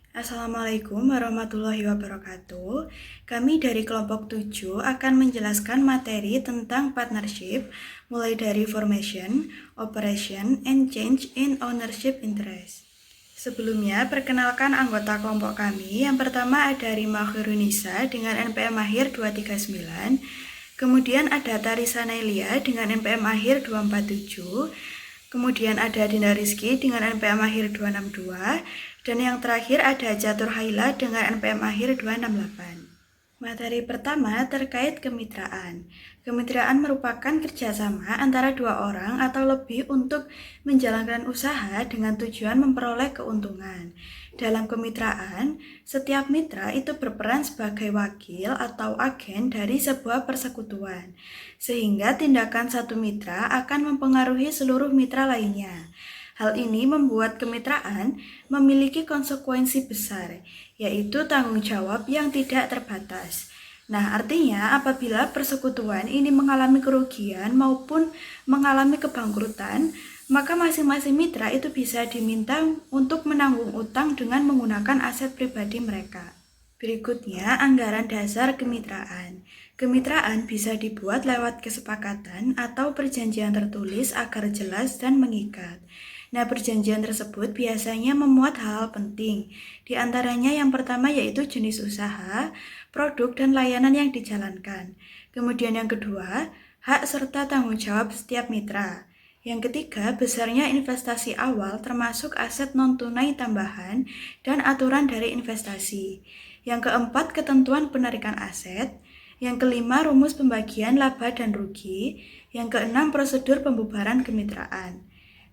Assalamualaikum warahmatullahi wabarakatuh. Kami dari kelompok 7 akan menjelaskan materi tentang partnership mulai dari formation, operation, and change in ownership interest. Sebelumnya, perkenalkan anggota kelompok kami. Yang pertama ada Rima Khairunisa dengan NPM akhir 239. Kemudian ada Tarisa Nailia dengan NPM akhir 247. Kemudian ada Dinda Rizky dengan NPM akhir 262. Dan yang terakhir ada Catur Haila dengan NPM akhir 268. Materi pertama terkait kemitraan. Kemitraan merupakan kerjasama antara dua orang atau lebih untuk menjalankan usaha dengan tujuan memperoleh keuntungan. Dalam kemitraan, setiap mitra itu berperan sebagai wakil atau agen dari sebuah persekutuan, sehingga tindakan satu mitra akan mempengaruhi seluruh mitra lainnya. Hal ini membuat kemitraan memiliki konsekuensi besar, yaitu tanggung jawab yang tidak terbatas. Nah, artinya apabila persekutuan ini mengalami kerugian maupun mengalami kebangkrutan, maka masing-masing mitra itu bisa diminta untuk menanggung utang dengan menggunakan aset pribadi mereka. Berikutnya, anggaran dasar kemitraan. Kemitraan bisa dibuat lewat kesepakatan atau perjanjian tertulis agar jelas dan mengikat. Nah, perjanjian tersebut biasanya memuat hal-hal penting. Di antaranya yang pertama yaitu jenis usaha, produk, dan layanan yang dijalankan. Kemudian yang kedua, hak serta tanggung jawab setiap mitra. Yang ketiga, besarnya investasi awal termasuk aset non-tunai tambahan dan aturan dari investasi. Yang keempat, ketentuan penarikan aset. Yang kelima, rumus pembagian laba dan rugi. Yang keenam, prosedur pembubaran kemitraan.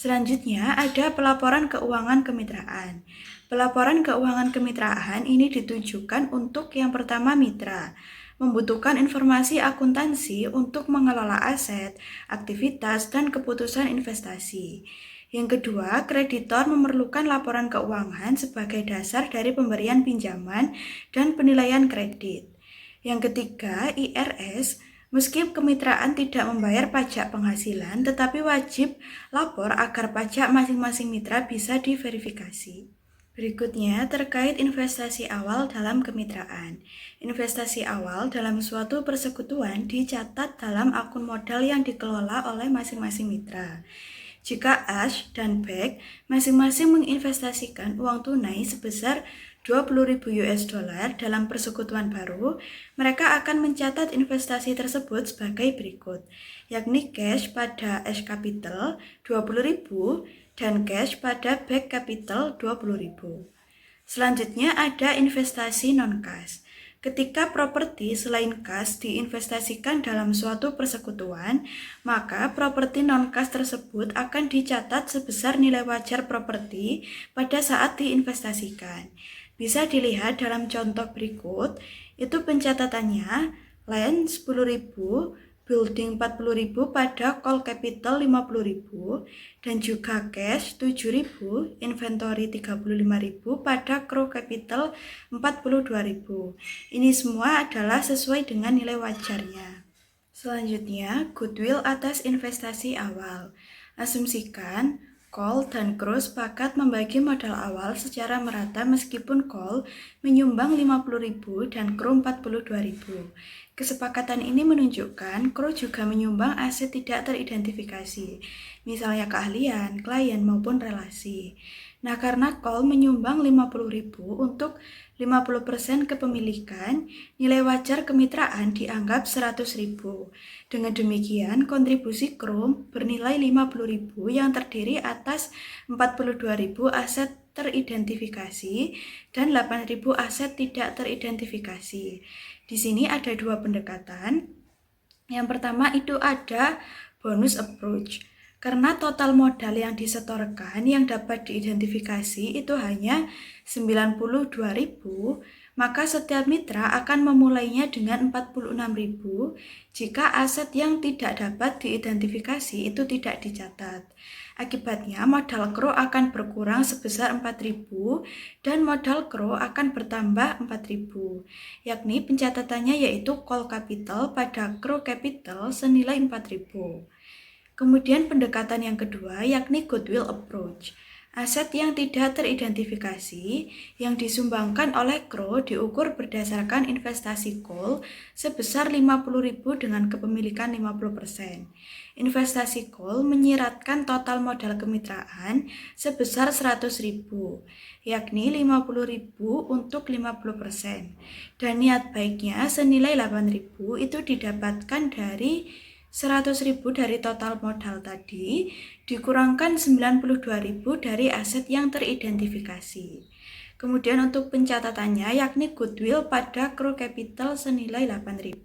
Selanjutnya, ada pelaporan keuangan kemitraan. Pelaporan keuangan kemitraan ini ditujukan untuk yang pertama mitra, membutuhkan informasi akuntansi untuk mengelola aset, aktivitas, dan keputusan investasi. Yang kedua, kreditor memerlukan laporan keuangan sebagai dasar dari pemberian pinjaman dan penilaian kredit. Yang ketiga, IRS. Meski kemitraan tidak membayar pajak penghasilan, tetapi wajib lapor agar pajak masing-masing mitra bisa diverifikasi. Berikutnya, terkait investasi awal dalam kemitraan. Investasi awal dalam suatu persekutuan dicatat dalam akun modal yang dikelola oleh masing-masing mitra. Jika Ash dan Beck masing-masing menginvestasikan uang tunai sebesar 20.000 US dollar dalam persekutuan baru, mereka akan mencatat investasi tersebut sebagai berikut, yakni cash pada Ash Capital 20.000 dan cash pada Beck Capital 20.000. Selanjutnya ada investasi non-cash. Ketika properti selain kas diinvestasikan dalam suatu persekutuan, maka properti non-kas tersebut akan dicatat sebesar nilai wajar properti pada saat diinvestasikan. Bisa dilihat dalam contoh berikut, itu pencatatannya land 10.000, building 40.000 pada call capital 50.000 dan juga cash 7.000, inventory 35.000 pada crow capital 42.000. Ini semua adalah sesuai dengan nilai wajarnya. Selanjutnya, goodwill atas investasi awal. Asumsikan Call dan Crow sepakat membagi modal awal secara merata meskipun Call menyumbang 50.000 dan Crow 42.000. Kesepakatan ini menunjukkan Crow juga menyumbang aset tidak teridentifikasi, misalnya keahlian, klien, maupun relasi. Nah, karena Call menyumbang 50.000 untuk 50% kepemilikan, nilai wajar kemitraan dianggap 100.000. Dengan demikian, kontribusi Crow bernilai 50.000 yang terdiri atas 42.000 aset teridentifikasi dan 8.000 aset tidak teridentifikasi. Di sini ada dua pendekatan. Yang pertama itu ada bonus approach. Karena total modal yang disetorkan yang dapat diidentifikasi itu hanya 92.000, maka setiap mitra akan memulainya dengan 46.000 jika aset yang tidak dapat diidentifikasi itu tidak dicatat. Akibatnya modal Crow akan berkurang sebesar 4.000 dan modal Crow akan bertambah 4.000, yakni pencatatannya yaitu call capital pada Crow capital senilai 4.000. Kemudian pendekatan yang kedua yakni goodwill approach. Aset yang tidak teridentifikasi yang disumbangkan oleh KRO diukur berdasarkan investasi call sebesar 50.000 dengan kepemilikan 50%. Investasi call menyiratkan total modal kemitraan sebesar 100.000, yakni 50.000 untuk 50%. Dan niat baiknya senilai 8.000 itu didapatkan dari 100.000 dari total modal tadi, dikurangkan 92.000 dari aset yang teridentifikasi. Kemudian untuk pencatatannya yakni goodwill pada Crow Capital senilai 8.000.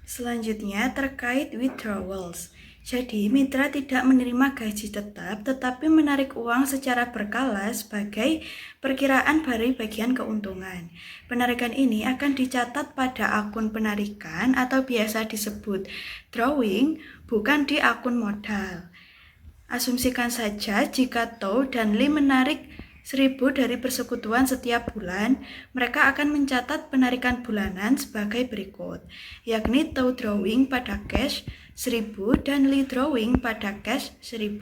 Selanjutnya terkait withdrawals. Jadi, mitra tidak menerima gaji tetap tetapi menarik uang secara berkala sebagai perkiraan dari bagian keuntungan. Penarikan ini akan dicatat pada akun penarikan atau biasa disebut drawing, bukan di akun modal. Asumsikan saja jika Tau dan Li menarik 1.000 dari persekutuan setiap bulan, mereka akan mencatat penarikan bulanan sebagai berikut, yakni Tau drawing pada cash 1.000 dan Li drawing pada cash 1.000.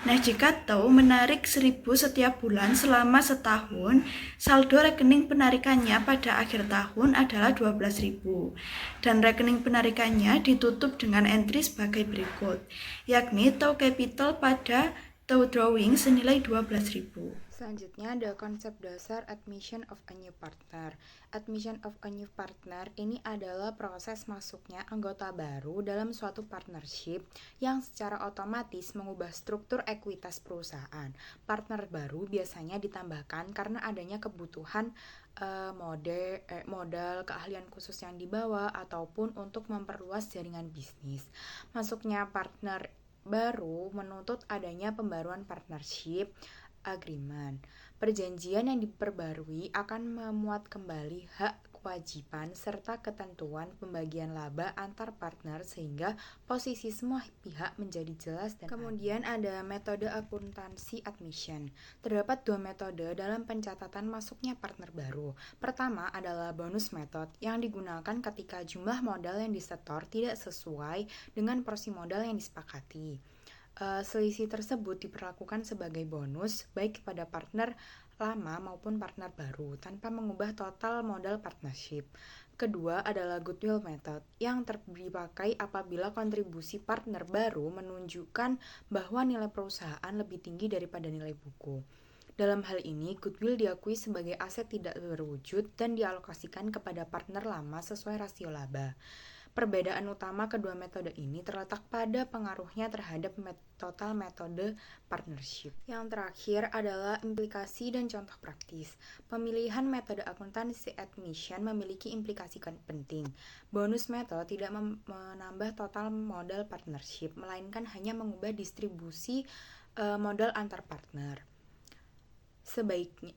Nah, jika Tau menarik 1.000 setiap bulan selama setahun, saldo rekening penarikannya pada akhir tahun adalah 12.000 dan rekening penarikannya ditutup dengan entry sebagai berikut, yakni Tau Capital pada Tau drawing senilai 12.000. Selanjutnya ada konsep dasar admission of a new partner. Admission of a new partner ini adalah proses masuknya anggota baru dalam suatu partnership yang secara otomatis mengubah struktur ekuitas perusahaan. Partner baru biasanya ditambahkan karena adanya kebutuhan modal, keahlian khusus yang dibawa, ataupun untuk memperluas jaringan bisnis. Masuknya partner baru menuntut adanya pembaruan partnership agreement. Perjanjian yang diperbarui akan memuat kembali hak kewajiban serta ketentuan pembagian laba antar partner sehingga posisi semua pihak menjadi jelas dan kemudian ada metode akuntansi admission. Terdapat dua metode dalam pencatatan masuknya partner baru. Pertama adalah bonus method yang digunakan ketika jumlah modal yang disetor tidak sesuai dengan porsi modal yang disepakati. Selisih tersebut diperlakukan sebagai bonus baik kepada partner lama maupun partner baru tanpa mengubah total modal partnership. Kedua adalah goodwill method yang dipakai apabila kontribusi partner baru menunjukkan bahwa nilai perusahaan lebih tinggi daripada nilai buku. Dalam hal ini, goodwill diakui sebagai aset tidak berwujud dan dialokasikan kepada partner lama sesuai rasio laba. Perbedaan utama kedua metode ini terletak pada pengaruhnya terhadap total metode partnership. Yang terakhir adalah implikasi dan contoh praktis. Pemilihan metode akuntansi admission memiliki implikasi penting. Bonus method tidak menambah total modal partnership, melainkan hanya mengubah distribusi modal antar partner.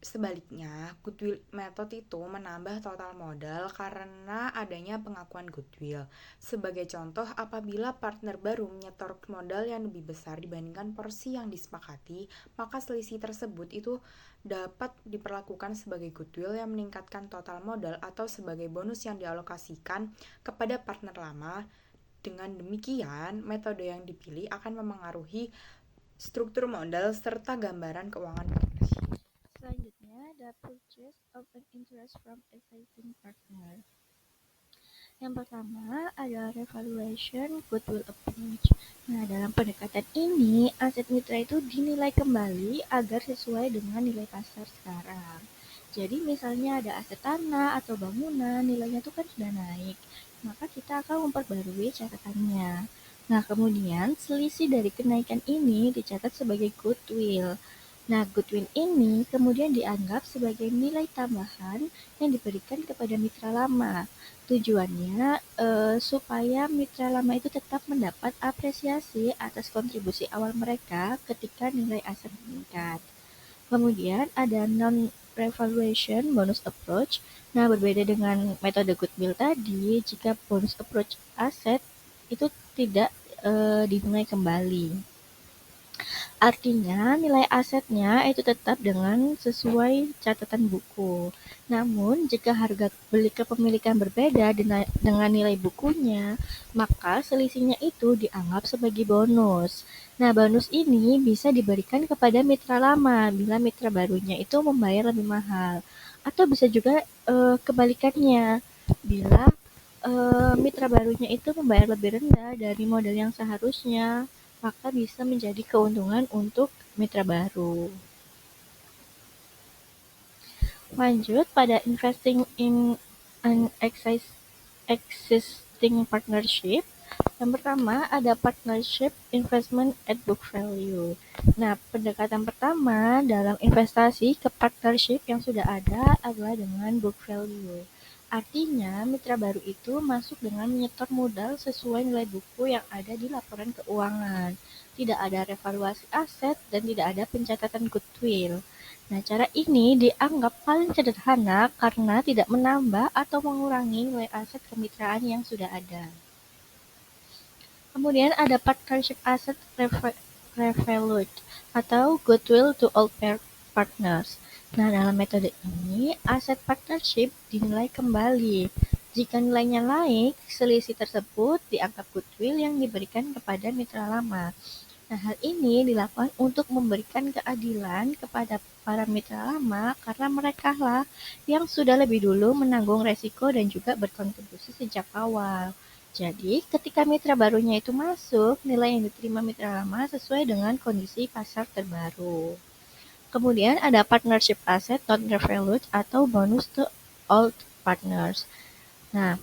Sebaliknya, goodwill method itu menambah total modal karena adanya pengakuan goodwill. Sebagai contoh, apabila partner baru menyetor modal yang lebih besar dibandingkan porsi yang disepakati, maka selisih tersebut itu dapat diperlakukan sebagai goodwill yang meningkatkan total modal atau sebagai bonus yang dialokasikan kepada partner lama. Dengan demikian, metode yang dipilih akan memengaruhi struktur modal serta gambaran keuangan partnership. Selanjutnya, the purchase of an interest from a saving partner. Yang pertama adalah revaluation goodwill approach. Nah, dalam pendekatan ini, aset mitra itu dinilai kembali agar sesuai dengan nilai pasar sekarang. Jadi misalnya ada aset tanah atau bangunan, nilainya itu kan sudah naik, maka kita akan memperbarui catatannya. Nah, kemudian selisih dari kenaikan ini dicatat sebagai goodwill. Nah, goodwill ini kemudian dianggap sebagai nilai tambahan yang diberikan kepada mitra lama. Tujuannya supaya mitra lama itu tetap mendapat apresiasi atas kontribusi awal mereka ketika nilai aset meningkat. Kemudian ada non-revaluation bonus approach. Nah, berbeda dengan metode goodwill tadi, jika bonus approach aset itu tidak dinilai kembali. Artinya, nilai asetnya itu tetap dengan sesuai catatan buku. Namun, jika harga beli kepemilikan berbeda dengan nilai bukunya, maka selisihnya itu dianggap sebagai bonus. Nah, bonus ini bisa diberikan kepada mitra lama bila mitra barunya itu membayar lebih mahal. Atau bisa juga kebalikannya, bila mitra barunya itu membayar lebih rendah dari modal yang seharusnya, maka bisa menjadi keuntungan untuk mitra baru. Lanjut pada investing in an existing partnership. Yang pertama ada partnership investment at book value. Nah, pendekatan pertama dalam investasi ke partnership yang sudah ada adalah dengan book value. Artinya, mitra baru itu masuk dengan menyetor modal sesuai nilai buku yang ada di laporan keuangan. Tidak ada revaluasi aset dan tidak ada pencatatan goodwill. Nah, cara ini dianggap paling sederhana karena tidak menambah atau mengurangi nilai aset kemitraan yang sudah ada. Kemudian ada partnership asset revalued atau goodwill to all partners. Nah, dalam metode ini, aset partnership dinilai kembali. Jika nilainya naik, selisih tersebut dianggap goodwill yang diberikan kepada mitra lama. Nah, hal ini dilakukan untuk memberikan keadilan kepada para mitra lama karena mereka lah yang sudah lebih dulu menanggung resiko dan juga berkontribusi sejak awal. Jadi, ketika mitra barunya itu masuk, nilai yang diterima mitra lama sesuai dengan kondisi pasar terbaru. Kemudian ada partnership asset non-revalued atau bonus to old partners. Nah,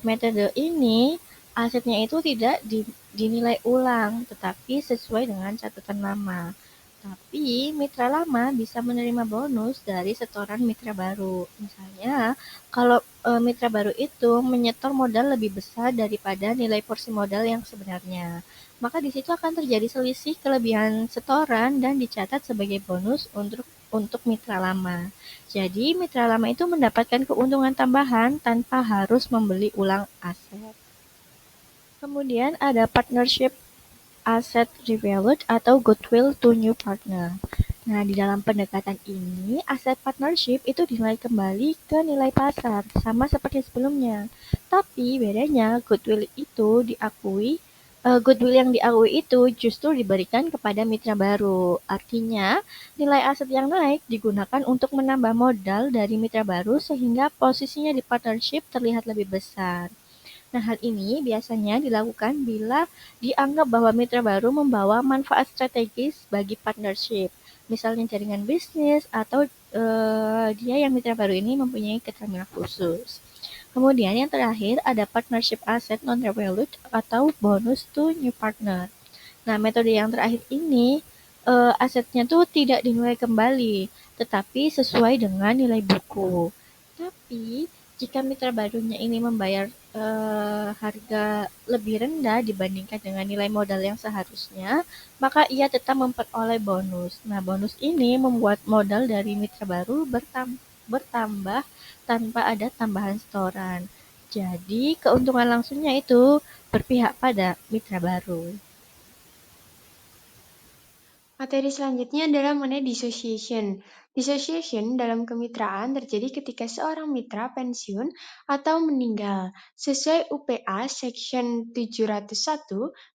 metode ini asetnya itu tidak dinilai ulang, tetapi sesuai dengan catatan lama. Tapi mitra lama bisa menerima bonus dari setoran mitra baru. Misalnya, kalau mitra baru itu menyetor modal lebih besar daripada nilai porsi modal yang sebenarnya, maka di situ akan terjadi selisih kelebihan setoran dan dicatat sebagai bonus untuk mitra lama. Jadi, mitra lama itu mendapatkan keuntungan tambahan tanpa harus membeli ulang aset. Kemudian ada partnership asset revalued atau goodwill to new partner. Nah, di dalam pendekatan ini, aset partnership itu dinilai kembali ke nilai pasar, sama seperti sebelumnya. Tapi bedanya goodwill yang diakui itu justru diberikan kepada mitra baru. Artinya, nilai aset yang naik digunakan untuk menambah modal dari mitra baru sehingga posisinya di partnership terlihat lebih besar. Nah, hal ini biasanya dilakukan bila dianggap bahwa mitra baru membawa manfaat strategis bagi partnership, misalnya jaringan bisnis atau dia yang mitra baru ini mempunyai keterampilan khusus. Kemudian yang terakhir ada partnership asset non-revalued atau bonus to new partner. Nah, metode yang terakhir ini asetnya tuh tidak dinilai kembali, tetapi sesuai dengan nilai buku. Tapi jika mitra barunya ini membayar harga lebih rendah dibandingkan dengan nilai modal yang seharusnya, maka ia tetap memperoleh bonus. Nah, bonus ini membuat modal dari mitra baru bertambah tanpa ada tambahan setoran. Jadi, keuntungan langsungnya itu berpihak pada mitra baru. Materi selanjutnya adalah mengenai dissociation. Dissociation dalam kemitraan terjadi ketika seorang mitra pensiun atau meninggal. Sesuai UPA Section 701,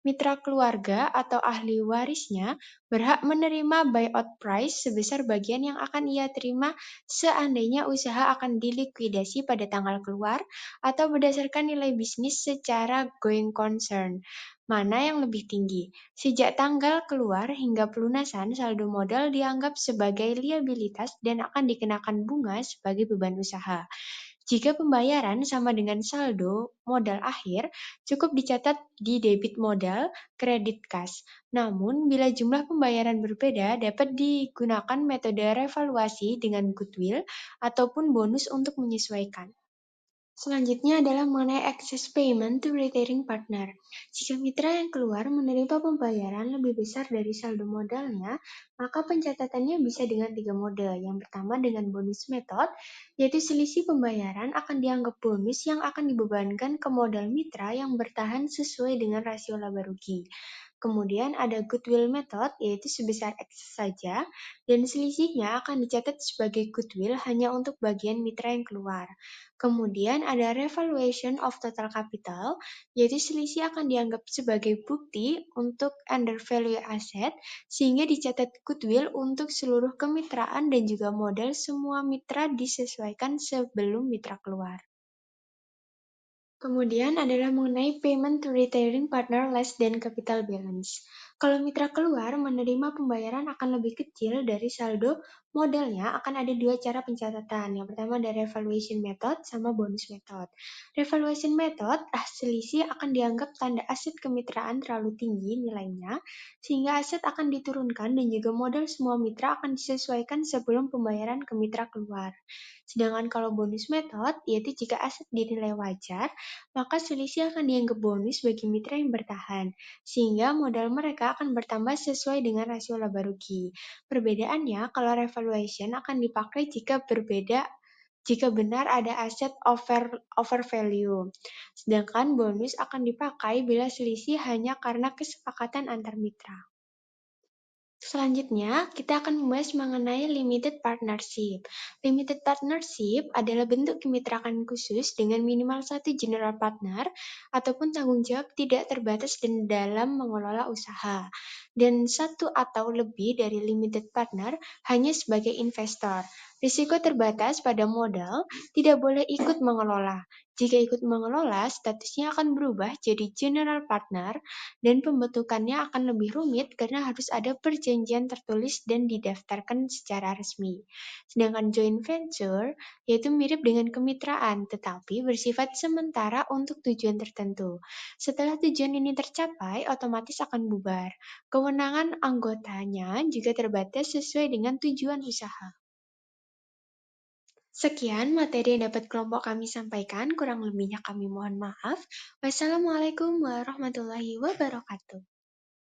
mitra keluarga atau ahli warisnya berhak menerima buyout price sebesar bagian yang akan ia terima seandainya usaha akan dilikuidasi pada tanggal keluar atau berdasarkan nilai bisnis secara going concern. Mana yang lebih tinggi? Sejak tanggal keluar hingga pelunasan, saldo modal dianggap sebagai liabilitas dan akan dikenakan bunga sebagai beban usaha. Jika pembayaran sama dengan saldo modal akhir, cukup dicatat di debit modal, kredit kas. Namun, bila jumlah pembayaran berbeda, dapat digunakan metode revaluasi dengan goodwill ataupun bonus untuk menyesuaikan. Selanjutnya adalah mengenai excess payment to retiring partner. Jika mitra yang keluar menerima pembayaran lebih besar dari saldo modalnya, maka pencatatannya bisa dengan 3 mode. Yang pertama dengan bonus method, yaitu selisih pembayaran akan dianggap bonus yang akan dibebankan ke modal mitra yang bertahan sesuai dengan rasio laba rugi. Kemudian ada goodwill method, yaitu sebesar X saja, dan selisihnya akan dicatat sebagai goodwill hanya untuk bagian mitra yang keluar. Kemudian ada revaluation of total capital, yaitu selisih akan dianggap sebagai bukti untuk undervalue aset, sehingga dicatat goodwill untuk seluruh kemitraan dan juga modal semua mitra disesuaikan sebelum mitra keluar. Kemudian adalah mengenai payment to retiring partner less than capital balance. Kalau mitra keluar menerima pembayaran akan lebih kecil dari saldo modalnya, akan ada dua cara pencatatan. Yang pertama ada revaluation method sama bonus method. Revaluation method, selisih akan dianggap tanda aset kemitraan terlalu tinggi nilainya, sehingga aset akan diturunkan dan juga modal semua mitra akan disesuaikan sebelum pembayaran ke mitra keluar. Sedangkan kalau bonus method, yaitu jika aset dinilai wajar, maka selisih akan dianggap bonus bagi mitra yang bertahan, sehingga modal mereka akan bertambah sesuai dengan rasio laba rugi. Perbedaannya, kalau revaluation akan dipakai jika benar ada aset over value. Sedangkan bonus akan dipakai bila selisih hanya karena kesepakatan antar mitra. Selanjutnya, kita akan membahas mengenai limited partnership. Limited partnership adalah bentuk kemitraan khusus dengan minimal satu general partner ataupun tanggung jawab tidak terbatas dalam mengelola usaha. Dan satu atau lebih dari limited partner hanya sebagai investor. Risiko terbatas pada modal tidak boleh ikut mengelola. Jika ikut mengelola, statusnya akan berubah jadi general partner dan pembentukannya akan lebih rumit karena harus ada perjanjian tertulis dan didaftarkan secara resmi. Sedangkan joint venture yaitu mirip dengan kemitraan tetapi bersifat sementara untuk tujuan tertentu. Setelah tujuan ini tercapai, otomatis akan bubar. Kewenangan anggotanya juga terbatas sesuai dengan tujuan usaha. Sekian materi yang dapat kelompok kami sampaikan, kurang lebihnya kami mohon maaf. Wassalamualaikum warahmatullahi wabarakatuh.